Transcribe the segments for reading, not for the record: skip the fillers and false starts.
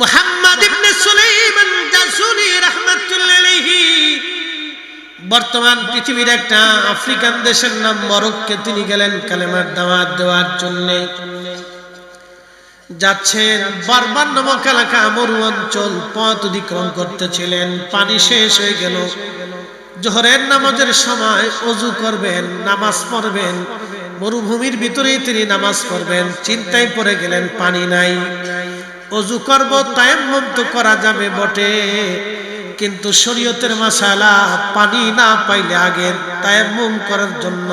মুহাম্মদ ইবনে সুলাইমান জাসুলি রাহমাতুল্লাহি আলাইহি বর্তমান পৃথিবীর একটা আফ্রিকান দেশের নাম মরক্কো তিনি গেলেন কালেমার দাওয়াত দেওয়ার জন্য। যাচ্ছেন বারবার নামক এলাকা মরু অঞ্চল পথ অতিক্রম করতেছিলেন। পানি শেষ হয়ে গেল। জোহরের নামাজের সময় ওযু করবেন, নামাজ পড়বেন, মরুভূমির ভিতরেই তিনি নামাজ পড়বেন। চিন্তায় পড়ে গেলেন পানি নাই। ওযু করব, তায়াম্মুম তো করা যাবে বটে, কিন্তু শরীয়তের মাসালা পানি না পাইলে আগে তায়াম্মুম করার জন্য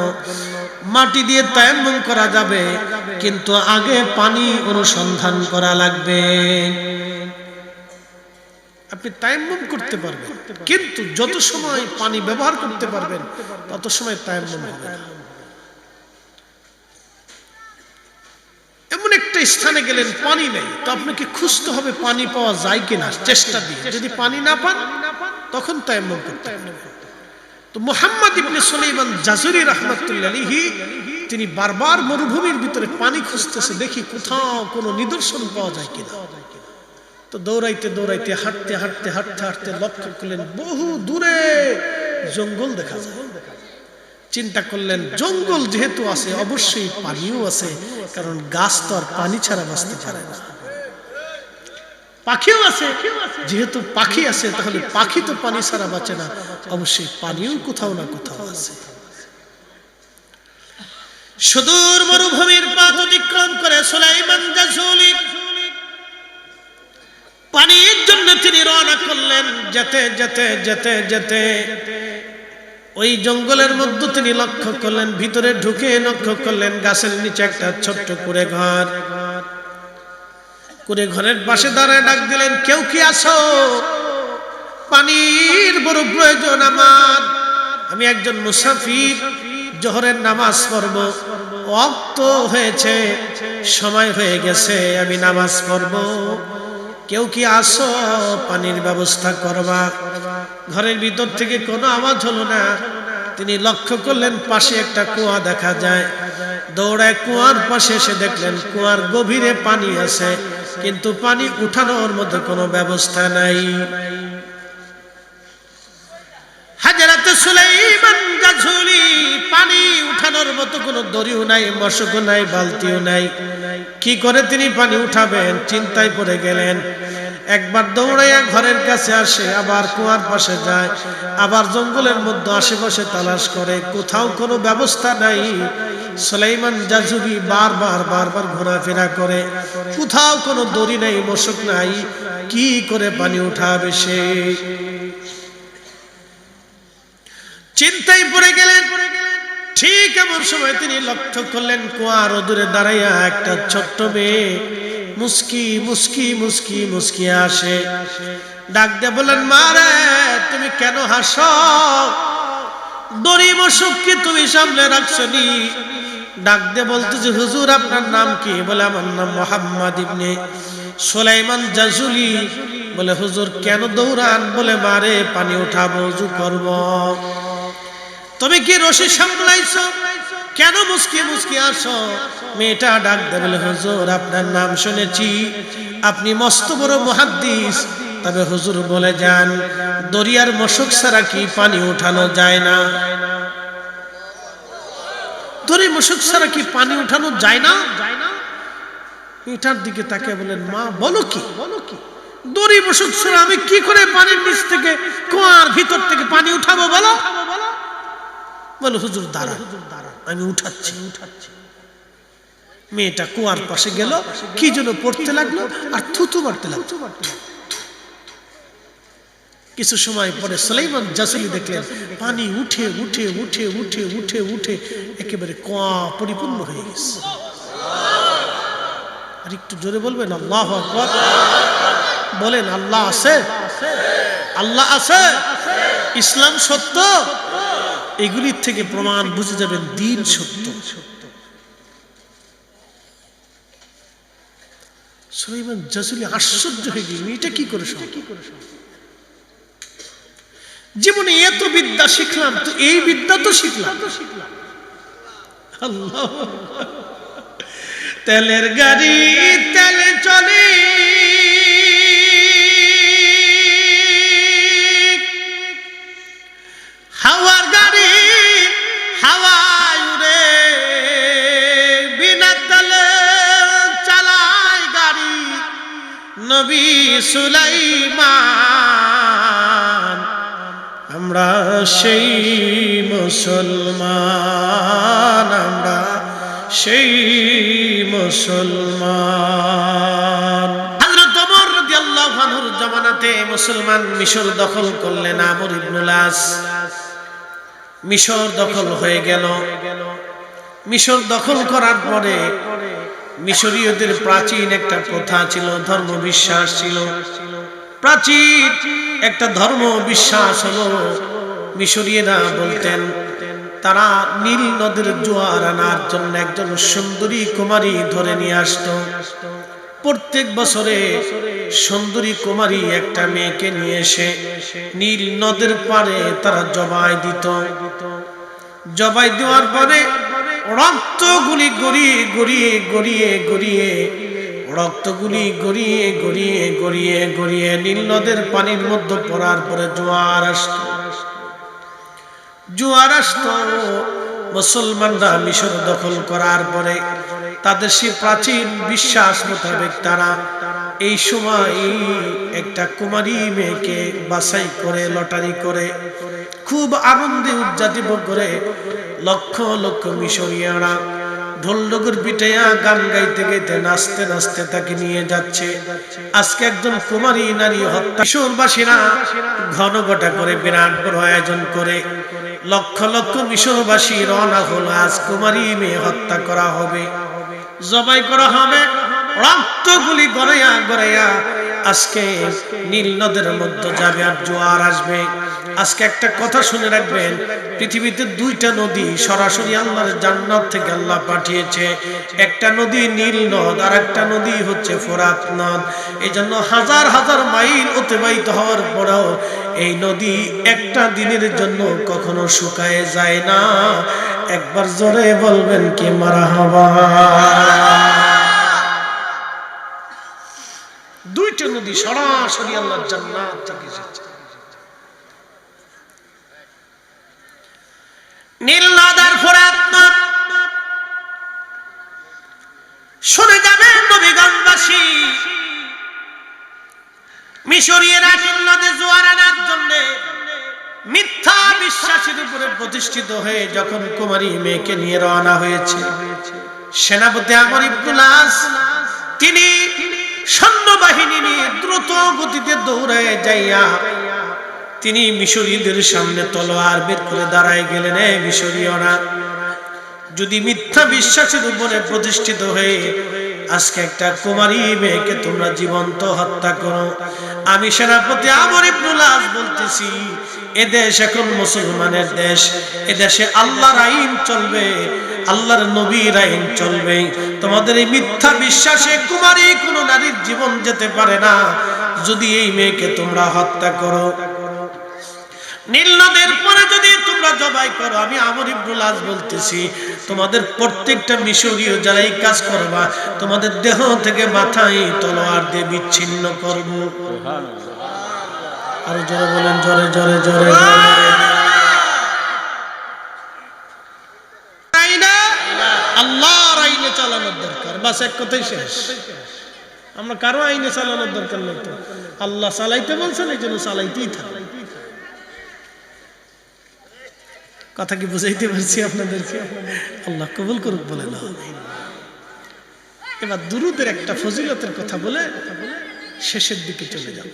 মাটি দিয়ে তায়াম্মুম করা যাবে, কিন্তু আগে পানি অনুসন্ধান করা লাগবে। আপনি তায়াম্মুম করতে পারবেন, কিন্তু যত সময় পানি ব্যবহার করতে পারবেন তত সময় তায়াম্মুম হবে না। এমন একটা স্থানে গেলেন পানি নেই, তো আপনাকে খুঁজতে হবে পানি পাওয়া যায় কিনা, চেষ্টা দিয়ে। যদি পানি না পান তখন তায়াম্মুম করতে হবে। তো মুহাম্মদ ইবনে সুলাইমান জাসুরি রাহমাতুল্লাহি আলাইহি তিনি বারবার মরুভূমির ভিতরে পানি খুঁজতেছে, দেখি কোথাও কোনো নিদর্শন পাওয়া যায় কিনা। তো দৌড়াইতে দৌড়াইতে হাঁটতে হাঁটতে হাঁটতে হাঁটতে লক্ষ্য করলেন বহু দূরে জঙ্গল দেখা যায়। চিন্তা করলেন জঙ্গল যেহেতু আছে অবশ্যই পানিও আছে, কারণ গাছ তো আর পানি ছাড়া বাঁচতে পারে না। পাখিও আছে, যেহেতু পাখি আছে তাহলে পাখি তো পানি ছাড়া বাঁচে না, অবশ্যই পানিও কোথাও না কোথাও আছে। সুদূর মরুভূমির পথ অতিক্রম করে সুলাইমান জাসুলি পানির জন্য তিনি রওনা করলেন। যেতে যেতে যেতে যেতে ওই জঙ্গলের মধ্যে তিনি লক্ষ্য করলেন, ভিতরে ঢুকে লক্ষ্য করলেন গাছের নিচে একটা ছোট্ট কুঁড়ে ঘর। কুঁড়ে ঘরের পাশে দাঁড়ায় ডাক দিলেন, কেউ কি আছো? পানির বড় প্রয়োজন আমার, আমি একজন মুসাফির, জোহরের নামাজ পড়ব, ওয়াক্ত হয়েছে, সময় হয়ে গেছে, আমি নামাজ পড়ব, কেউ কি আসো, পানির ব্যবস্থা করবা। ঘরের ভিতর থেকে কোনো আওয়াজ হলো না। তিনি লক্ষ্য করলেন পাশে একটা কুয়া দেখা যায়। দৌড়ায় কুয়ার পাশে এসে দেখলেন কুয়ার গভীরে পানি আছে, কিন্তু পানি উঠানোর মতো কোনো ব্যবস্থা নাই। হযরত সুলাইমান জাসুলি পানি উঠানোর মতো কোনো দড়িও নাই, মশকও নাই, বালতিও নাই। কি করে তিনি পানি উঠাবেন চিন্তায় পড়ে গেলেন। একবার দৌড়াইয়া ঘরের কাছে আসে, আবার কুয়ার পাশে যায়, আবার জঙ্গলের মধ্যে আশেপাশে তালাশ করে, কোথাও কোনো ব্যবস্থা নাই। সুলাইমান জাসুলি বারবার বারবার ঘোরাফেরা করে, কোথাও কোনো দড়ি নাই, মশক নাই, কি করে পানি উঠাবে সে? চিন্তায় পড়ে গেলেন। ঠিক এমন সময় তিনি লক্ষ্য করলেন কুয়ার দূরে দাঁড়াইয়া একটা ছোট্ট মেয়ে মুস্কি মুস্কি মুস্কি মুস্কি আসে। ডাক দিয়ে বলেন, মা রে, তুমি কেন হাসো? দড়ি মশক কি তুমি সামনে রাখছনি? ডাক দিয়ে বলতেছে, হুজুর আপনার নাম কি? বলে, আমার নাম মুহাম্মদ ইবনে সুলাইমান জাসুলি। বলে, হুজুর কেন দৌড়ান? বলে, মারে পানি উঠাবো, ওযু করব। তুমি কি রশি সামলাইছো? কেন মুস্কি মুস্কি আসো? মেয়েটা ডাক দেয় বলে, হুজুর আপনার নাম শুনেছি, আপনি মস্ত বড় মুহাদ্দিস, তবে হুজুর বলে যান দরিয়ার মশক ছাড়া কি পানি উঠানো যায় না? দড়ি মশক ছাড়া কি পানি উঠানো যায় না? মেয়েটার দিকে তাকিয়ে বলেন, মা বলো কি? দড়ি মশক ছাড়া আমি কি করে পানির নিচ থেকে, কুয়ার ভিতর থেকে পানি উঠাবো বলো? বলে, হুজুর দাঁড়ান, আমি উঠাচ্ছি। মেয়েটা কুয়ার পাশে গেল, কি যেন পড়তে লাগলো আর থুতু মারতে লাগলো। কিছু সময় পরে সুলাইমান জাসুলি দেখলেন পানি উঠে উঠে উঠে উঠে উঠে উঠে একেবারে কুয়া পরিপূর্ণ হয়ে গেছে। আর একটু জোরে বলবেন আল্লাহু আকবার। বলেন, আল্লাহ আছে, আল্লাহ আছে, ইসলাম সত্য। এগুলির থেকে প্রমাণ বুঝে যাবেন দ্বীন সত্য। সুলাইমান জাসুলি আশ্চর্য হয়ে গেলেন, এটা কি করে সম্ভব? জীবনে এত বিদ্যা শিখলাম, তো এই বিদ্যা তো শিখলাম। আল্লাহ, তেলের গাড়ি তেলে চলে, নবী সুলাইমান, আমরা সেই মুসলমান, আমরা সেই মুসলমান। হযরত ওমর রাদিয়াল্লাহু আনহুর জামানাতে মুসলমান মিশর দখল করলেন। আমর ইবনুল আস মিশর দখল হয়ে গেল। মিশর দখল করার পরে মিশরীয়দের প্রাচীন একটা প্রথা ছিল, ধর্ম বিশ্বাস ছিল। প্রাচীন একটা ধর্ম বিশ্বাস হলো, মিশরীয়রা বলতেন তারা নীল নদের জোয়ার আনার জন্য একজন সুন্দরী কুমারী ধরে নিয়ে আসতো। প্রত্যেক বছরে সুন্দরী কুমারী একটা মেয়েকে নিয়ে এসে নীল নদের পাড়ে তারা জবাই দিত। জবাই দেওয়ার পরে রক্তগুলি গড়িয়ে গড়িয়ে গড়িয়ে গড়িয়ে রক্তগুলি গড়িয়ে গড়িয়ে গড়িয়ে গড়িয়ে নীল নদের পানির মধ্যে পড়ার পরে জোয়ার আসতো। জোয়ার আসতো। মুসলমানরা মিশর দখল করার পরে তাদের সেই প্রাচীন বিশ্বাস মোতাবেক তারা এই সময় একটা কুমারী মেয়েকে বাছাই করে লটারি করে খুব আনন্দে উদযাপিত করে লক্ষ লক্ষ মিশরীয়রা ঢোলডগর পিটাইয়া গান গাইতে গাইতে নাচতে নাচতে তাকে নিয়ে যাচ্ছে। আজকে একজন কুমারী নারী হত্যা, মিশরবাসীরা ঘন ঘটা করে বিরাট বড় আয়োজন করে লক্ষ লক্ষ মিশরবাসী রওনা হলো। আজ কুমারী মেয়ে হত্যা করা হবে, জবাই করা হবে, রক্তগুলি গড়াইয়া গড়াইয়া আজকে নীল নদের মধ্যে যাবে আর জোয়ার আসবে। আজকে একটা কথা শুনে রাখবেন, পৃথিবীতে দুইটা নদী সরাসরি আল্লাহর জান্নাত থেকে আল্লাহ পাঠিয়েছে। একটা নদী নীল নদ, আর একটা নদী হচ্ছে ফোরাত নদ। এই জন্য হাজার হাজার মাইল অতিবাহিত হওয়ার পরেও এই নদী একটা দিনের জন্য কখনো শুকায় যায় না। একবার জোরে বলবেন কি মারহাবা। দুইটা নদী সরাসরি আল্লাহর জান্নাত থেকে এসেছে। নীল নদ আর ফোরাত নদ। শুনে যাবেন নবীগঞ্জবাসী, মিশরীয়রা নীল নদে জোয়ার আনার জন্য মিথ্যা বিশ্বাসের উপরে প্রতিষ্ঠিত হয়ে যখন কুমারী মেয়েকে নিয়ে রওনা হয়েছে, সেনাপতি আমর ইবনুল আস তিনি সৈন্যবাহিনী নিয়ে দ্রুত গতিতে দৌড়ায় যাইয়া তিনি মিশরীয়দের সামনে তলোয়ার বের করে দাঁড়ায় গেলেন। মিশরীয়রা যদি মিথ্যা বিশ্বাসের উপরে প্রতিষ্ঠিত হয়ে আজকে একটা কুমারী মেয়েকে তোমরা জীবন্ত হত্যা করো, আমি সেনাপতি আমর ইবনুল আস বলতেছি এদেশ এখন মুসলমানের দেশ, এদেশে আল্লাহর আইন চলবে, আল্লাহর নবীর আইন চলবে। তোমাদের এই মিথ্যা বিশ্বাসে কুমারী কোন নারীর জীবন যেতে পারে না। যদি এই মেয়েকে তোমরা হত্যা করো, নীল নদের পরে যদি তোমরা জবাই করো, আমি আমর ইবনুল আস বলতেছি তোমাদের প্রত্যেকটা মিশরীয় যারা এই কাজ করবা তোমাদের দেহ থেকে মাথায় তলোয়ার দিয়ে বিচ্ছিন্ন করব। আর জোরে বলেন, জোরে জোরে জোরে। আল্লাহর আইনে চালানোর দরকার, বাস এক কথাই শেষ। আমরা কারো আইনে চালানোর দরকার নেই তো, আল্লাহ চালাইতে বলছেন এই জন্য চালাইতেই থাকে। কথা কি বুঝাইতে পারছি আপনাদেরকে? আল্লাহ কবুল করুক বলে না। এবার দুরুদের একটা ফজিলতের কথা বলে শেষের দিকে চলে যাব।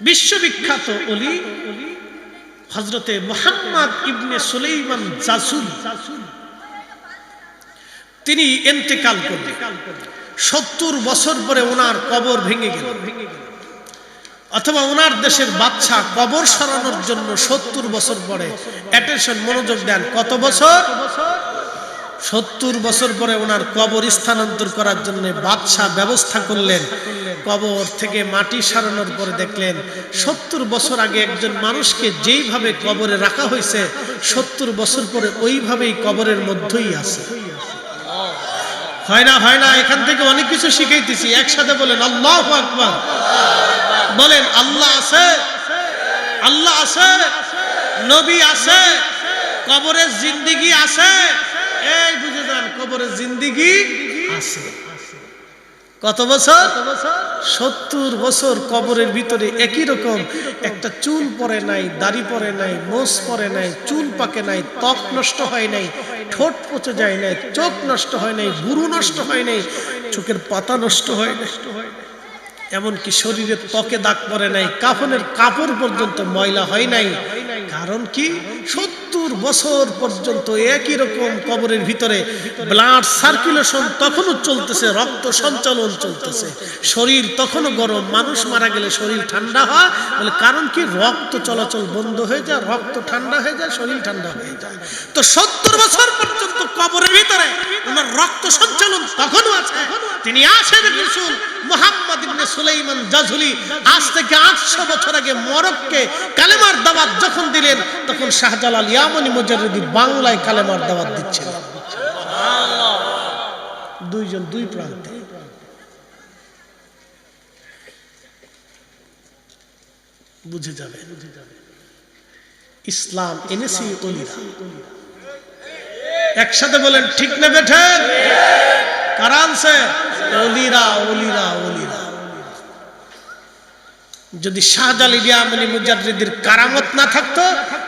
বিশ্ববিখ্যাত ওলি হযরতে মুহাম্মদ ইবনে সুলাইমান জাসুল তিনি ইন্তেকাল করলেন। 70 বছর পরে ওনার কবর ভেঙে গেল, অথবা ওনার দেশের বাদশা কবর সরানোর জন্য 70 বছর পরে, অ্যাটেনশন মনোযোগ দেন, কত বছর? 70 বছর পরে ওনার কবর স্থানান্তর করার জন্য বাদশা ব্যবস্থা করলেন। কবর থেকে মাটি সরানোর পরে দেখলেন 70 বছর আগে একজন মানুষকে যেইভাবে কবরে রাখা হয়েছে 70 বছর পরে ওইভাবেই কবরের মধ্যেই আছে। হয় না? হয় না? এখান থেকে অনেক কিছু শিখাইতেছি, একসাথে বলেন আল্লাহু আকবার। বলেন আল্লাহ আছে, আল্লাহ আছে, নবী আছে, কবরের জিন্দেগি আছে। এই বুঝে যান, কবরের জিন্দেগি আছে। কত বছর? 70 বছর কবরের ভিতরে একই রকম, একটা চুল পড়ে নাই, দাড়ি পড়ে নাই, মোছ পড়ে নাই, চুল পাকে নাই, ত্বক নষ্ট হয় নাই, ঠোঁট পচে যায় নাই, চোখ নষ্ট হয় নাই, ভুরু নষ্ট হয় নাই, চোখের পাতা নষ্ট হয় নাই, এমনকি শরীরের ত্বকে দাগ পড়ে নাই, কাফনের কাপড় পর্যন্ত ময়লা হয় নাই। কারণ কি? 70 বছর পর্যন্ত একই রকম কবরের ভিতরে ব্লাড সার্কুলেশন তখনও চলতেছে, রক্ত সঞ্চালন চলতেছে, শরীর তখনও গরম। মানুষ মারা গেলে শরীর ঠান্ডা হয় বলে, কারণ কি? রক্ত চলাচল বন্ধ হয়ে যায়, রক্ত ঠান্ডা হয়ে যায়, শরীর ঠান্ডা হয়ে যায়। তো 70 বছর পর্যন্ত কবরের ভিতরে ওনার রক্ত সঞ্চালন তখনও আছে। তিনি আশের রাসূল মুহাম্মদ ইবনে সুলাইমান জাজুলি আজ থেকে 800 বছর আগে মরক্কে কালেমার দাওয়াত যখন দিলেন, তখন শাহজালাল ইয়ামানি মুজাররিদি বাংলায় কালেমার দাওয়াত দিচ্ছেন। সুবহানাল্লাহ। দুইজন দুই প্রান্তে। বুঝে যাবে ইসলাম এনেছি ওলিরা। একসাথে বলেন ঠিক না বেঠে? কারা আনছে? ওলিরা, ওলিরা, ওলিরা। যদি শাহজালাল ইয়ামানি মুজাররিদির কারামত না থাকতো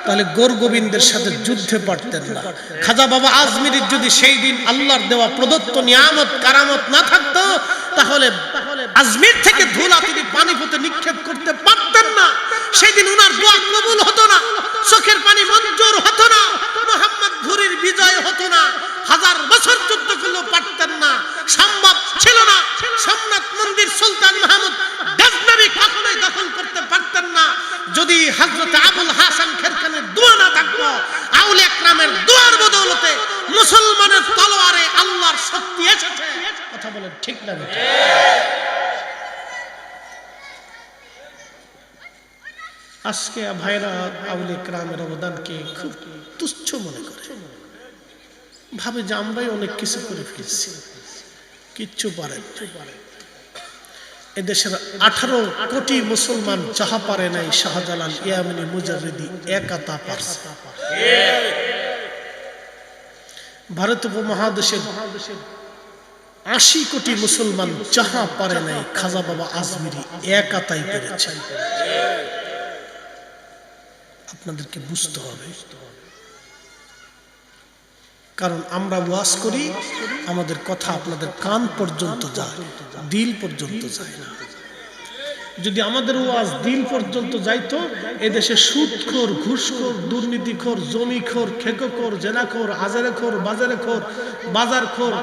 তাহলে গোর গোবিন্দের সাথে যুদ্ধে পারতেন না। খাজা বাবা আজমিরির যদি সেই দিন আল্লাহর দেওয়া প্রদত্ত নিয়ামত কারামত না থাকতো তাহলে আজমির থেকে ধুলা তিনি পানিপথে নিক্ষেপ করতে পারতেন না। সেই দিন উনার দোয়া কবুল হতো না, চোখের পানি মঞ্জুর হতো না, মুহাম্মদ ঘুরির বিজয় হতো না, 1000 বছর যুদ্ধ করলেও পারতেন না, সম্ভব ছিল না। সোমনাথ মন্দির সুলতান মাহমুদ গজনবী কখনোই দখল করতে পারতেন না যদি হযরত আবুল হাসান খেরখানের দোয়া না থাকতো। আউলিয়া একরামের দোয়ার বদৌলতে মুসলমানের তলোয়ারে আল্লাহর শক্তি এসেছে। কথা বলেন ঠিক না? আজকে ভাইরা আউলিয়া একরামের অবদানকে খুব তুচ্ছ মনে করে, ভাবে যে আমরাই অনেক কিছু করে ফেলছি, কিচ্ছু পারেন। এদেশের 18 কোটি মুসলমান যাহা পারে নাই শাহজালাল ইয়ামানি মুজাররিদি একা তা পারছে। ভারত উপমহাদেশের 80 কোটি মুসলমান যাহা পারে নাই খাজা বাবা আজমিরি একা তাই পেরেছে। আপনাদেরকে বুঝতে হবে, কারণ আমরা ওয়াজ করি, আমাদের কথা আপনাদের কান পর্যন্ত যায়, দিল পর্যন্ত যায় না। যদি আমাদের ওয়াজ দিল পর্যন্ত যাইতো, এদেশে সুদখোর, ঘুষখোর, দুর্নীতিখোর, জমিখোর, খেকোখোর, জেনাখোর, হাজারেখোর, বাজারেখোর, বাজারখোর,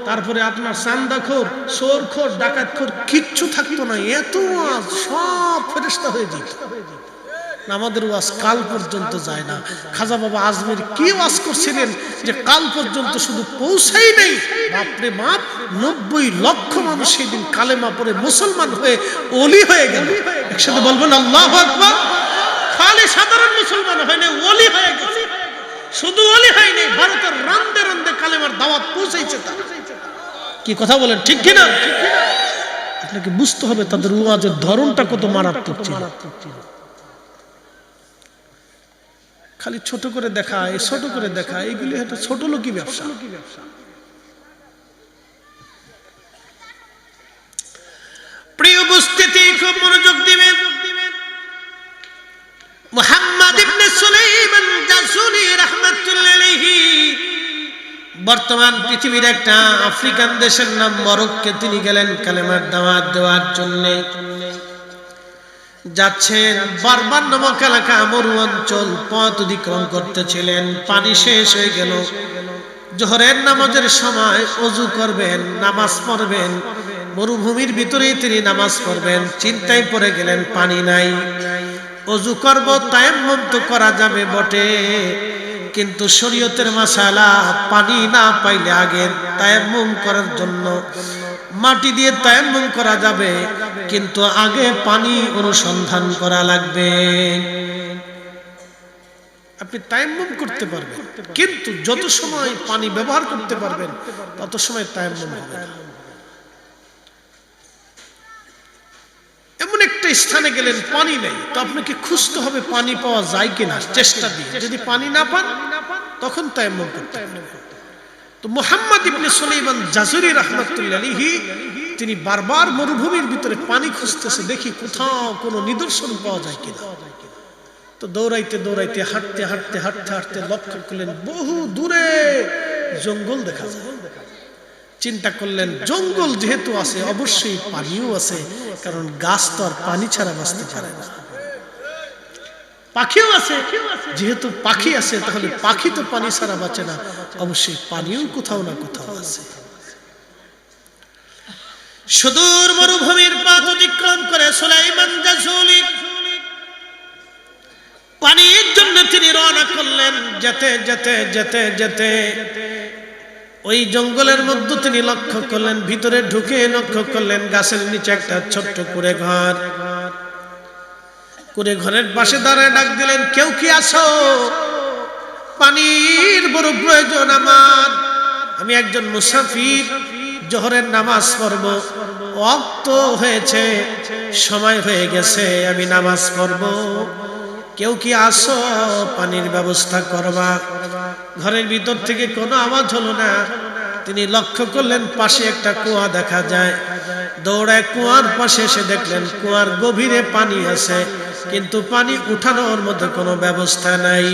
তারপরে আপনার চান্দাখোর, চোরখোর, ডাকাতখোর কিচ্ছু থাকতো না। এত ওয়াজ সব ফেরেশতা হয়ে যেত। আমাদের ওয়াজ কাল পর্যন্ত যায় না। খাজা বাবা আজমির কি ওয়াজ করছিলেন যে কাল পর্যন্ত শুধু পৌঁছাই নাই, বাপরে বাপ, 90 লক্ষ মানুষ সেদিন কালেমা পড়ে মুসলমান হয়ে ওলি হয়ে গেল। একসাথে বলবেন আল্লাহু আকবার। খালি সাধারণ মুসলমান হয় না, ওলি হয়ে গেছে। শুধু ওলি হয় নাই, ভারতের রান্দে রান্দে কালেমার দাওয়াত পৌঁছাইছে। কি কথা বলেন ঠিক কিনা? আপনাকে বুঝতে হবে তাদের ওয়াজের ধরনটা কত মারাত্মক ছিল। খালি ছোট করে দেখা, ছোট করে দেখা, এইগুলি একটা ছোট লোকি ব্যবসা। প্রিয় উপস্থিতি, খুব মনোযোগ দিবেন। মুহাম্মদ ইবনে সুলাইমান জাসুলি রাহমাতুল্লাহি আলাইহি বর্তমান পৃথিবীর একটা আফ্রিকান দেশের নাম মরক্কো তিনি গেলেন কালেমার দাওয়াত দেওয়ার জন্য। যাচ্ছেন, বারবার নামক এলাকা মরু অঞ্চল পথ অতিক্রম করতেছিলেন। পানি শেষ হয়ে গেল। জোহরের নামাজের সময় ওযু করবেন, নামাজ পড়বেন, মরুভূমির ভিতরে তিনি নামাজ পড়বেন। চিন্তায় পড়ে গেলেন পানি নাই। ওযু করব, তায়াম্মুম তো করা যাবে বটে, কিন্তু শরীয়তের মাসালা পানি না পাইলে আগে তায়াম্মুম করার জন্য মাটি দিয়ে তায়াম্মুম করা যাবে, কিন্তু আগে পানি অনুসন্ধান করা লাগবে। আপনি তায়াম্মুম করতে পারবেন, কিন্তু যত সময় পানি ব্যবহার করতে পারবেন তত সময় তায়াম্মুম হবে না। এমন একটা স্থানে গেলেন পানি নেই, তো আপনাকে খুঁজতে হবে পানি পাওয়া যায় কিনা, চেষ্টা দিয়ে। যদি পানি না পান তখন তায়াম্মুম করতে হবে। তো মুহাম্মদ ইবনে সুলাইমান জাসুরি রাহমাতুল্লাহি আলাইহি তিনি বারবার মরুভূমির ভিতরে পানি খুঁজতেছে, দেখি কোথাও কোনো নিদর্শন পাওয়া যায় কিনা। তো দৌড়াইতে দৌড়াইতে হাঁটতে হাঁটতে হাঁটতে হাঁটতে লক্ষ্য করলেন বহু দূরে জঙ্গল দেখা যায়। চিন্তা করলেন জঙ্গল যেহেতু আছে অবশ্যই পানিও আছে, কারণ গাছ তো আর পানি ছাড়া বাঁচতে পারে না। পাখিও আছে, যেহেতু পাখি আছে তাহলে পাখি তো পানি ছাড়া বাঁচে না, অবশ্যই পানিও কোথাও না কোথাও আছে। সুদূর মরুভূমির পথ অতিক্রম করে সুলাইমান জাযুলি পানির জন্য তিনি রওনা করলেন। যেতে যেতে যেতে যেতে ওই জঙ্গলের মধ্যে তিনি লক্ষ্য করলেন, ভিতরে ঢুকে লক্ষ্য করলেন গাছের নিচে একটা ছোট্ট কুঁড়ে ঘর। কুঁড়ে ঘরের পাশে দাঁড়ায় ডাক দিলেন, কেউ কি আছো? পানির বড় প্রয়োজন আমার, আমি একজন মুসাফির, জোহরের নামাজ পড়ব, ওয়াক্ত হয়েছে, সময় হয়ে গেছে, আমি নামাজ পড়ব, কেউ কি আসো, পানির ব্যবস্থা করবা। ঘরের ভিতর থেকে কোনো আওয়াজ হলো না। তিনি লক্ষ্য করলেন পাশে একটা কুয়া দেখা যায়। দৌড়ায় কুয়ার পাশে এসে দেখলেন কুয়ার গভীরে পানি আছে, কিন্তু পানি উঠানোর মতো কোনো ব্যবস্থা নাই।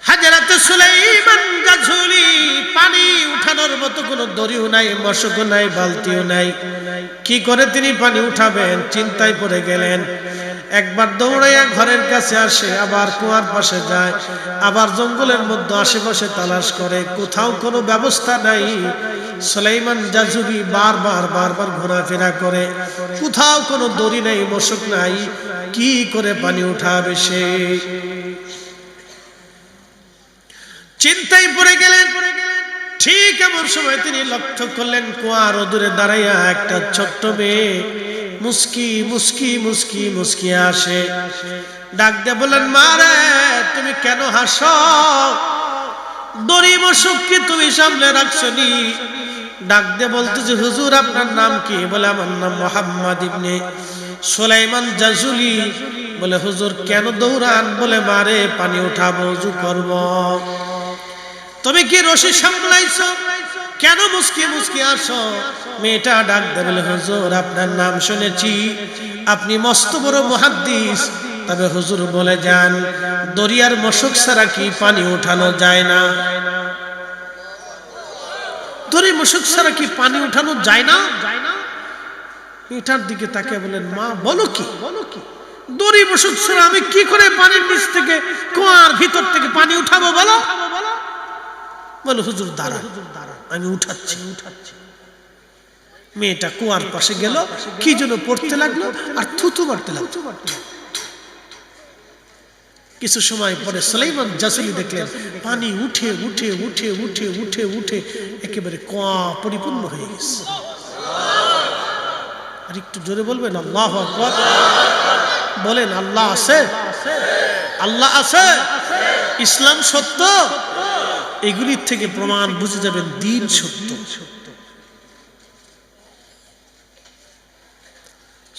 হযরত সুলাইমান জাযুলি পানি উঠানোর মতো কোনো দড়িও নাই, মশকও নাই, বালতিও নাই। কি করে তিনি পানি উঠাবেন চিন্তায় পড়ে গেলেন। একবার দৌড়াইয়া ঘরের কাছে আসে, আবার কুয়ার পাশে যায়, আবার জঙ্গলের মধ্যে আশেপাশে তালাশ করে, কোথাও কোনো ব্যবস্থা নাই। সুলাইমান জাযুলি বারবার বারবার ঘোরাফেরা করে, কোথাও কোনো দড়ি নাই, মশক নাই, কি করে পানি উঠাবে সে? চিন্তায় পড়ে গেলেন। ঠিক এমন সময় তিনি লক্ষ্য করলেন কুয়ার দূরে দাঁড়াইয়া একটা ছোট্ট মেয়ে মুস্কি মুস্কি মুস্কি মুস্কি আসে। ডাক দিয়ে বলেন, মা রে, তুমি কেন হাসো? দড়ি মশক কি তুমি সামলে রাখছো নি? ডাক দিয়ে বলতেছে, হুজুর আপনার নাম কি? বলে, আমার নাম মুহাম্মদ ইবনে সুলাইমান জাযুলি। বলে, হুজুর কেন দৌড়ান? বলে, মারে পানি উঠাবো, ওযু করব। তুমি কি রশি সামলাইছো? কেন মুস্কি মুস্কি আসো? মেয়েটা ডাক দেয়, বলে, হুজুর আপনার নাম শুনেছি, আপনি মস্ত বড় মুহাদ্দিস, তবে হুজুর বলে যান দরিয়ার মশক ছাড়া কি পানি উঠানো যায় না? দড়ি মশক ছাড়া কি পানি উঠানো যায় না? মেয়েটার দিকে তাকে বলেন, মা বলো কি? দড়ি মশক ছাড়া আমি কি করে পানির নিচ থেকে, কুয়ার ভিতর থেকে পানি উঠাবো বলো? বলে, হুজুর দাঁড়ান, আমি উঠাচ্ছি। মেয়েটা কুয়ার পাশে গেল, কি যেন পড়তে লাগলো আর থুতু মারতে লাগলো। কিছু সময় পরে সুলাইমান জাযুলি দেখলেন পানি উঠে উঠে উঠে উঠে উঠে উঠে একেবারে কুয়া পরিপূর্ণ হয়ে গেছে। আর একটু জোরে বলবেন আল্লাহু আকবার। বলেন, আল্লাহ আছে, আল্লাহ আছে, ইসলাম সত্য। এগুলির থেকে প্রমাণ বুঝে যাবেন দ্বীন সত্য।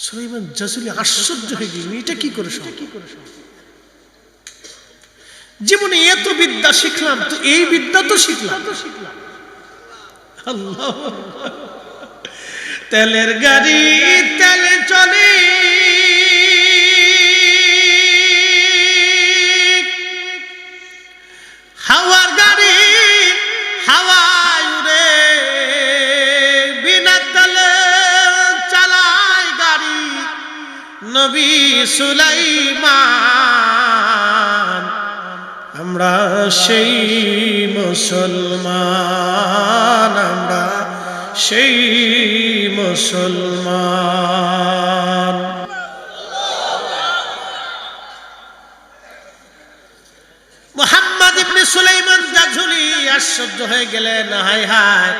সুলাইমান জাযুলি আশ্চর্য হয়ে গেলেন, এটা কি করে সম্ভব? জীবনে এত বিদ্যা শিখলাম, তো এই বিদ্যা তো শিখলাম। আল্লাহ, তেলের গাড়ি তেলে চলে, হাওয়ার গাড়ি হাওয়ায় উড়ে, বিনা তেলে চালায় গাড়ি নবী সুলাইমান। আমরা সেই মুসলমান, আমরা সেই মুসলমান। মুহাম্মদ ইবনে সুলাইমান জাযুলি আশ্চর্য হয়ে গেলেন, হায় হায়,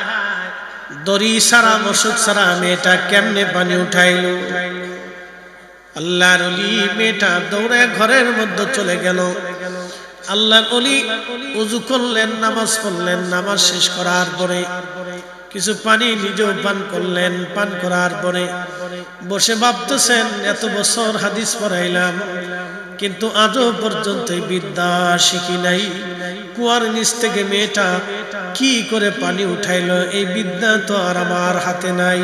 দড়ি সারা মশক সারা মেয়েটা কেমনে পানি উঠাইলো? আল্লাহর ওলি মেয়েটা দৌড়ে ঘরের মধ্যে চলে গেল। আল্লাহর ওলি ওযু করলেন, নামাজ পড়লেন, নামাজ শেষ করার পরে কিছু পানি নিজেও পান করলেন। পান করার পরে বসে ভাবতেছেন, এত বছর হাদিস পড়াইলাম, কিন্তু আজও পর্যন্ত বিদ্যা শিখি নাই। কুয়ার নিচ থেকে মেয়েটা কি করে পানি উঠাইলো এই বিদ্যা তো আর আমার হাতে নাই।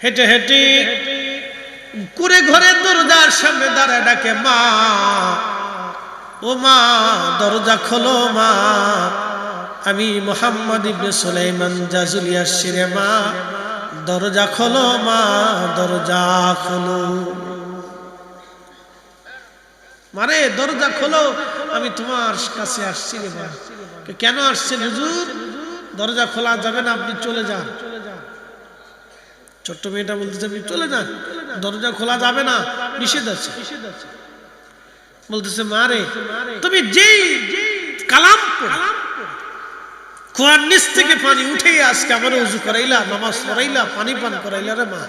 হেঁটে হেঁটে কুড়ে ঘরের দরজার সামনে দাঁড়ায় ডাকে, মা ও মা দরজা খোলো মা, আমি মুহাম্মদ ইবনে সুলাইমান জাজুলি আসছি রে মা, দরজা খোলো মা, দরজা খোলো। মারে দরজা খোলো, আমি তোমার কাছে আসছি রে মা। কেন আসছেন হুজুর? দরজা খোলা যাবে না, আপনি চলে যান। ছোট্ট মেয়েটা বলতেছে আপনি চলে যান, দরজা খোলা যাবে না, নিষেধ আছে। বলতেছে মারে তুমি যেই কালাম কুয়ার নিচ থেকে পানি উঠে আজকে আমার ওযু করাইলা, নামাজ পড়াইলা, পানি পান করাইলা রে মা,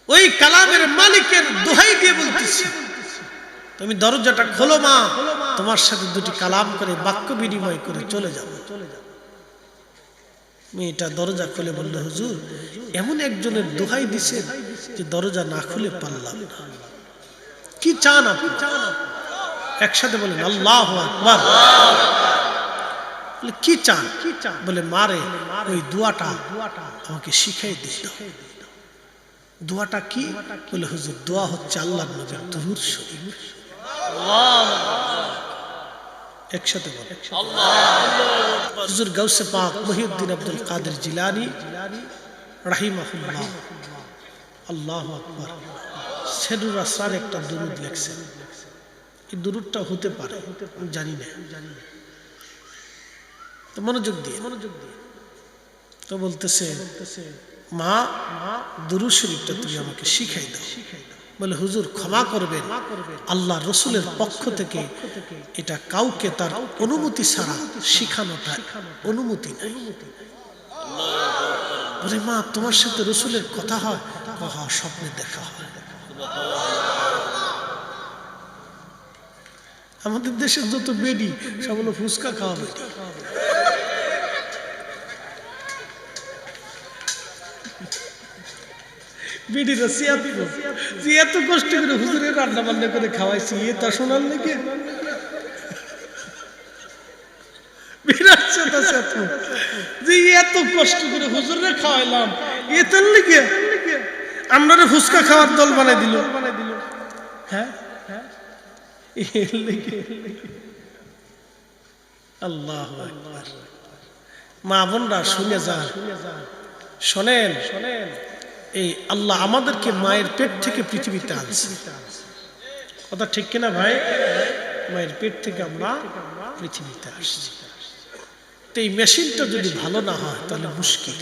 ওই কালামের মালিকের দোহাই দিয়ে বলতেছি তুমি দরজাটা খোলো মা, তোমার সাথে দুটি কালাম করে বাক্য বিনিময় করে চলে যাও। মেয়েটা দরজা খুলে বলল, হুজুর এমন একজনের দোহাই দিছে যে দরজা না খুলে পারলাম না। কি চান আপনি? একসাথে বলেন আল্লাহু আকবার। কি চান? বলে মারে ওই দোয়াটা আমাকে শিখাই দিও। দোয়াটা কি? বলে হুজুর দোয়া হচ্ছে আল্লাহর নবীর দুরূদ শরীফ। একসাথে বলেন আল্লাহু। হুজুর গাউসে পাক মুহিউদ্দিন আব্দুল কাদের জিলানী রাহিমাহুল্লাহ, আল্লাহু আকবার, সেরুর আসরার একটা দুরূদ লিখছেন। এই দুরূদটা হতে পারে আমি জানি না, তো মনোযোগ দিয়ে তো বলতেছে, মা দুরূদ শরীফটা তুমি আমাকে শিখাই দাও। বলে হুজুর ক্ষমা করবেন, আল্লাহ রসুলের পক্ষ থেকে এটা কাউকে তার অনুমতি ছাড়া শিখানোটা অনুমতি নাই। বলে মা তোমার সাথে রসুলের কথা হয়? স্বপ্নে দেখা হয়। আমাদের দেশের যত বেডি সব হলো ফুচকা খাওয়া বেডি। বেডিরা এত কষ্ট করে হুজুরের রান্না বান্না করে খাওয়াইছি, এ তা শোনার লেগে যে এত কষ্ট করে হুজুরে খাওয়াইলাম, এ তার লেগে আমরা ফুচকা খাওয়ার দল বানাই দিল। হ্যাঁ আল্লাহু আকবার। মা বোনরা শুনে যান, শোনেন, এই আল্লাহ আমাদেরকে মায়ের পেট থেকে পৃথিবীতে আনছে। কথা ঠিক কিনা ভাই? মায়ের পেট থেকে আমরা পৃথিবীতে আসছি। তো এই মেশিনটা যদি ভালো না হয় তাহলে মুশকিল।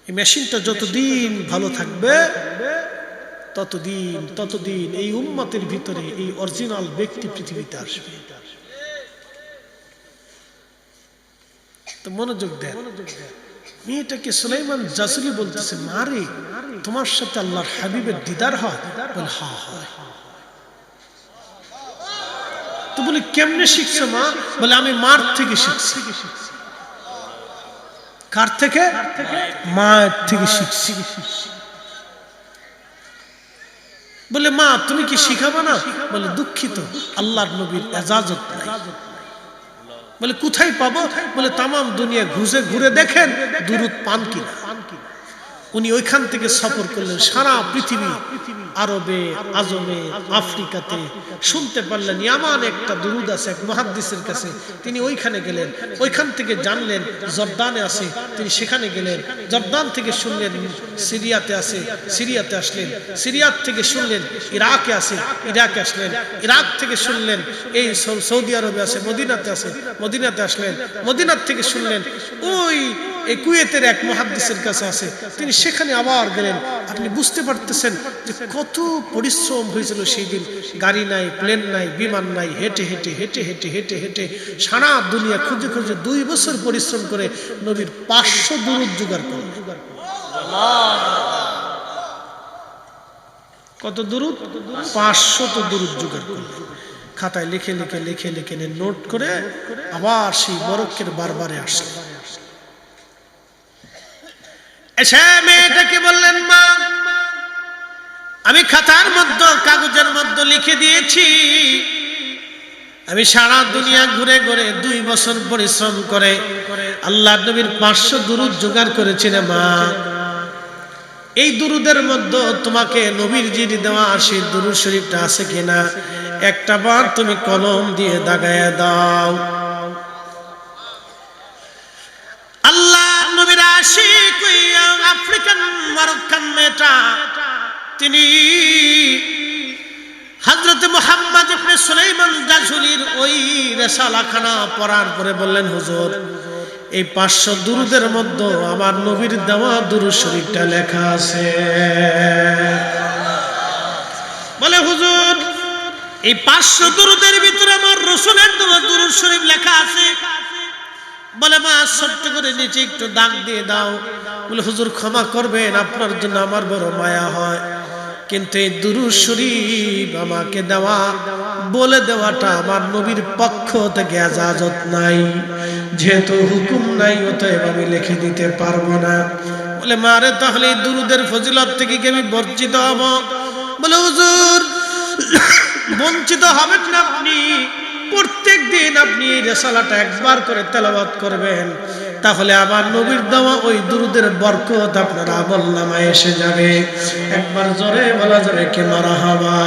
এই মেশিনটা যতদিন ভালো থাকবে ততদিন এই উম্মতের ভিতরে এই অরিজিনাল ব্যক্তি পৃথিবীতে আসবে। তো মনোযোগ দেন। মেয়েটাকে সুলাইমান জাসুলি বলতেছে, মারে তোমার সাথে আল্লাহর হাবিবের দিদার হয়? বলে হ্যাঁ হয়। তো বলে কেমনে শিখছো মা? বলে আমি মার থেকে শিখছি। কার থেকে? মায়ের থেকে শিখছি। বলে মা তুমি কি শিখাবা না? বলে দুঃখিত আল্লাহর নবীর ইজাজত নাই। বলে কোথায় পাবো? বলে তামাম দুনিয়া ঘুরে দেখেন দুরূদ পান কিনা। উনি ওইখান থেকে সফর করলেন সারা পৃথিবী, আরবে, আজমে, আফ্রিকাতে। শুনতে পারলেন ইয়ামান একটা দুরূদ আছে এক মুহাদ্দিসের কাছে, তিনি ওইখানে গেলেন। ওইখান থেকে জানলেন জর্দানে আছে, তিনি সেখানে গেলেন। জর্দান থেকে শুনলেন সিরিয়াতে আছে, সিরিয়াতে আসলেন। সিরিয়াত থেকে শুনলেন ইরাকে আছে, ইরাকে আসলেন। ইরাক থেকে শুনলেন এই সৌদি আরবে আছে, মদিনাতে আছে, মদিনাতে আসলেন। মদিনার থেকে শুনলেন ওই এই কুয়েতের এক মুহাদ্দিসের কাছে আছে, তিনি সেখানে আবার গেলেন। আপনি বুঝতে পারতেছেন যে কত পরিশ্রম হয়েছিল সেই দিন। গাড়ি নাই, প্লেন নাই, বিমান নাই, হেঁটে হেঁটে হেঁটে হেঁটে হেঁটে হেঁটে সারা দুনিয়া খুঁজে খুঁজে 2 বছর পরিশ্রম করে নবীর 500 দুরূদ জোগাড় করলেন। কত দুরূদ? 500 দুরূদ জোগাড় করলেন। খাতায় লিখে লিখে লিখে লিখে নোট করে আবার সেই মরক্কের বারবারে আসলেন। এসে মেয়েটাকে বললেন, মা আমি খাতার মধ্যে কাগজের মধ্যে লিখে দিয়েছি, আমি সারা দুনিয়া ঘুরে ঘুরে 2 বছর পরিশ্রম করে আল্লাহর নবীর 500 দুরূদ জোগাড় করেছি রে মা। এই দুরূদের মধ্যে তোমাকে নবীর যিনি দেওয়া সেই দুরূদ শরীফটা আছে কিনা একটা বার তুমি কলম দিয়ে দাগায়া দাও। আল্লাহ নবীর আশিক আফ্রিকান মরক্কান মেয়েটা তিনি হযরত মুহাম্মদ ইবনে সুলাইমান জাযুলির ওই রিসালাখানা পড়ার পরে বললেন, হুজুর এই 500 দুরূদের মধ্যে আমার নবীর দেওয়া দুরূদ শরীফটা লেখা আছে। বলে হুজুর এই 500 দুরূদের ভিতরে আমার রাসূলের দেওয়া দুরূদ শরীফ লেখা আছে। বলে মা ছোট্ট করে নিচে একটু দাগ দিয়ে দাও। বলে হুজুর ক্ষমা করবেন, আপনার জন্য আমার বড় মায়া হয়, কিন্তু এই দুরূদ শরীফ আমাকে দেওয়া বলে দেওয়াটা আমার নবীর পক্ষ থেকে ইজাজত নাই, যেহেতু হুকুম নাই অতএব আমি লিখে দিতে পারবো না। বলে মারে তাহলে এই দুরূদের ফজিলত থেকে কি আমি বঞ্চিত হব? বলে হুজুর বঞ্চিত হবেন না, আপনি প্রত্যেক দিন আপনি এই রিসালাটা একবার করে তেলাওয়াত করবেন, তাহলে আমার নবীর দেওয়া ওই দুরূদের বরকত আপনার আমলনামায় এসে যাবে। একবার জোরে বলা যাবে কি মারহাবা।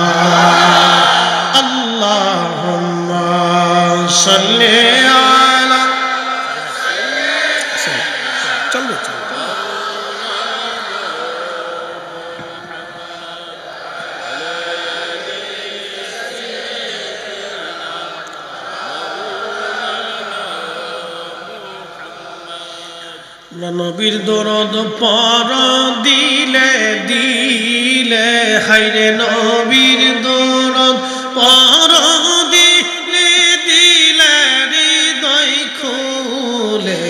আল্লাহুম্মা সাল্লি আলা চলো নবীর দরদ পর দিলে দিলে, হায়রে নবীর দরদ পর দিলে দিলে হৃদয় খুলে,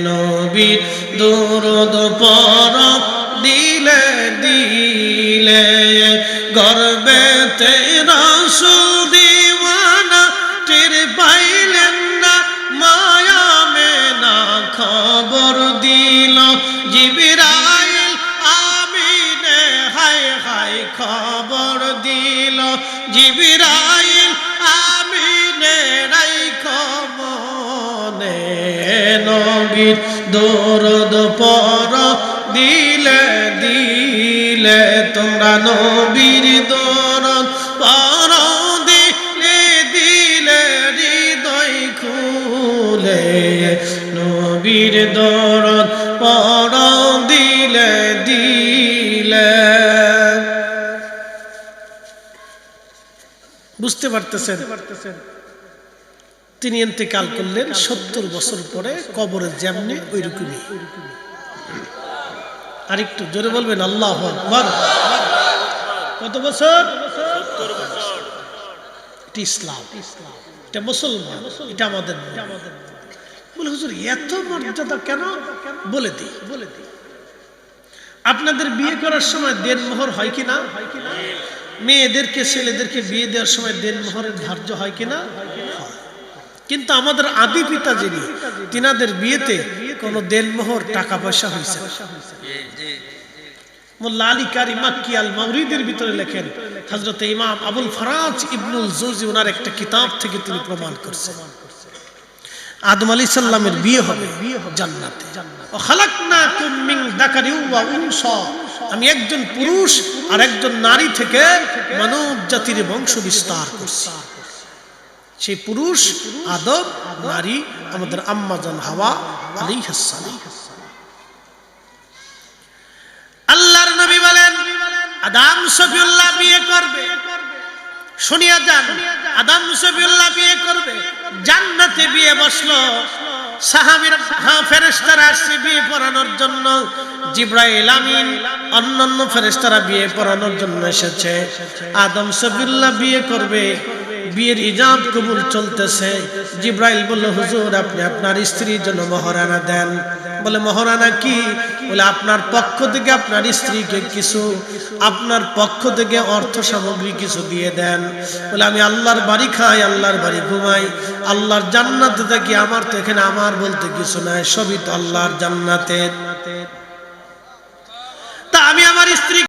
নবীর দরদ পর দিলে দিলে গর্বেতে রাসূল দিওয়ানা টের পাইলেন না, মায়া মেনা খবর দিল জিবরাইল আমিনে, হায় হায় খবর দিল জিবরাইল আমিনে, রাইখো মনে নবীর দরদ পর দিলে দিলে, তোমরা নবীর দরদ পর দিলে দিলে হৃদয় খুলে, নবীর দরদ পর দিলে দিলে। বুঝতে পারতেছেন তিনি ইন্তেকাল করলেন 70 বছর পরে, কবরে যেমনি ওইরকমই। আরেকটু জোরে বলবেন আল্লাহু আকবার। কত বছর? 70 বছর। এটা ইসলাম, এটা মুসলমান, এটা আমাদের। বলে হুজুর এত মর্যাদা কেন? বলে দিই। আপনাদের বিয়ে করার সময় দেনমোহর হয় কিনা? মেয়েদেরকে ছেলেদেরকে বিয়ে দেওয়ার সময় দেনমোহরের ধার্য হয় কিনা? কিন্তু আমাদের আদি পিতা যিনি, তিনাদের বিয়েতে কোনো দেনমোহর টাকা পয়সা হয়েছে। মোল্লা আলী কারি মাক্কি আল মাওরিদের ভিতরে লেখেন, হযরত ইমাম আবুল ফারাজ ইবনুল জৌজি ওনার একটা কিতাব থেকে তিনি প্রমাণ করছেন, আদম আলাইহিস সালামের বিয়ে হবে জান্নাতে। ওয়া খালাকনাকুম মিন যাকারি ওয়া উনসা, আমি একজন পুরুষ আর একজন নারী থেকে মানব জাতির বংশ বিস্তার করছি। সেই পুরুষ আদম, নারী আমাদের আম্মা জান হাওয়া আলাইহিস সালাম। আল্লাহর নবী বলেন আদম সফিউল্লাহ বিয়ে করবে, শুনিয়া যান, আদম সফিউল্লাহ বিয়ে করবে, জান্নাতে বিয়ে বসলো। সাহাবীরা ফেরেশতারা আসছে বিয়ে পড়ানোর জন্য, জিবরাইল আমিন অন্যান্য ফেরেশতারা বিয়ে পড়ানোর জন্য এসেছে। আদম সফিউল্লাহ বিয়ে করবে, বিয়ের ইজাব কবুল চলতেছে। জিবরাইল বলল, হুজুর আপনি আপনার স্ত্রীর জন্য মহারানা দেন। বলে মহারানা কি? বলে আপনার পক্ষ থেকে আপনার স্ত্রীকে কিছু, আপনার পক্ষ থেকে অর্থ সামগ্রী কিছু দিয়ে দেন। বলে আমি আল্লাহর বাড়ি খাই, আল্লাহর বাড়ি ঘুমাই, আল্লাহর জান্নাতে থাকি, আমার তো এখানে আমার বলতে কিছু নাই, সবই তো আল্লাহর জান্নাতে। তা আমি আমার স্ত্রী